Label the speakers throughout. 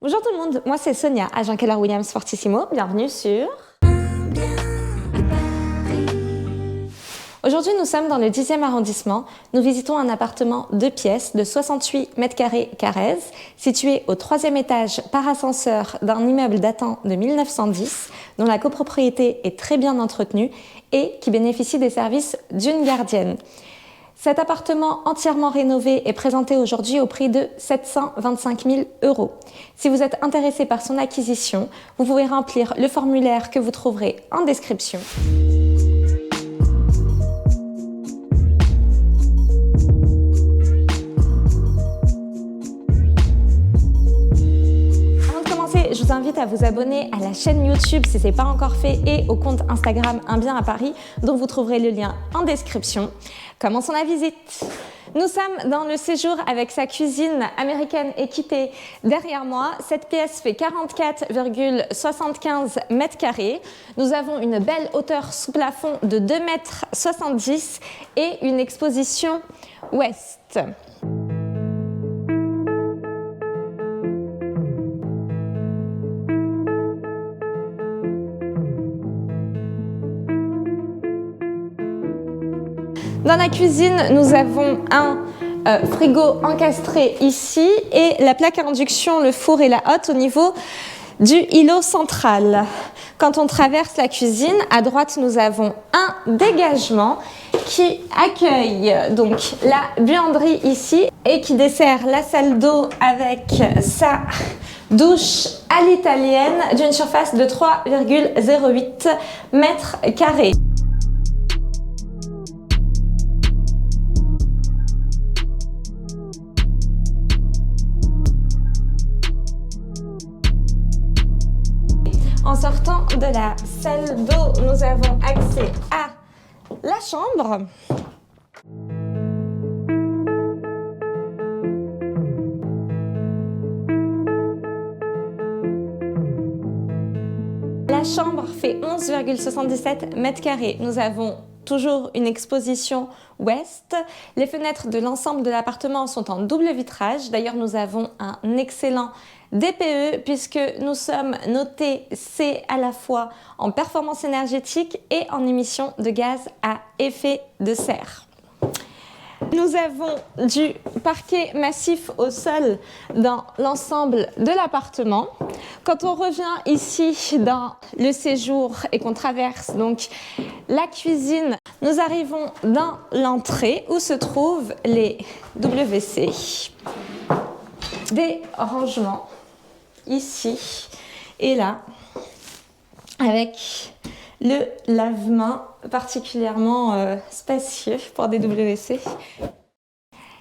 Speaker 1: Bonjour tout le monde, moi c'est Sonia, agent Keller Williams Fortissimo, bienvenue sur... Aujourd'hui nous sommes dans le 10e arrondissement, nous visitons un appartement 2 pièces de 68 m² Carrez, situé au 3e étage par ascenseur d'un immeuble datant de 1910, dont la copropriété est très bien entretenue et qui bénéficie des services d'une gardienne. Cet appartement entièrement rénové est présenté aujourd'hui au prix de 725 000 €. Si vous êtes intéressé par son acquisition, vous pouvez remplir le formulaire que vous trouverez en description. Je vous invite à vous abonner à la chaîne YouTube si ce n'est pas encore fait et au compte Instagram Un Bien à Paris dont vous trouverez le lien en description. Commençons la visite. Nous sommes dans le séjour avec sa cuisine américaine équipée derrière moi. Cette pièce fait 44,75 m². Nous avons une belle hauteur sous plafond de 2,70 m et une exposition ouest. Dans la cuisine, nous avons un frigo encastré ici et la plaque à induction, le four et la hotte au niveau du îlot central. Quand on traverse la cuisine, à droite, nous avons un dégagement qui accueille donc la buanderie ici et qui dessert la salle d'eau avec sa douche à l'italienne d'une surface de 3,08 m². En sortant de la salle d'eau, nous avons accès à la chambre. La chambre fait 11,77 m². Nous avons toujours une exposition ouest. Les fenêtres de l'ensemble de l'appartement sont en double vitrage. D'ailleurs, nous avons un excellent DPE puisque nous sommes notés C à la fois en performance énergétique et en émissions de gaz à effet de serre. Nous avons du parquet massif au sol dans l'ensemble de l'appartement. Quand on revient ici dans le séjour et qu'on traverse donc la cuisine, nous arrivons dans l'entrée où se trouvent les WC. Des rangements ici et là avec le lave-mains particulièrement spacieux pour des WC.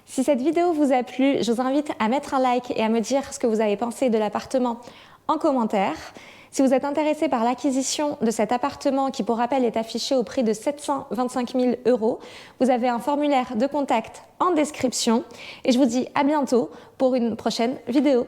Speaker 1: Si cette vidéo vous a plu, je vous invite à mettre un like et à me dire ce que vous avez pensé de l'appartement en commentaire. Si vous êtes intéressé par l'acquisition de cet appartement qui, pour rappel, est affiché au prix de 725 000 €, vous avez un formulaire de contact en description et je vous dis à bientôt pour une prochaine vidéo.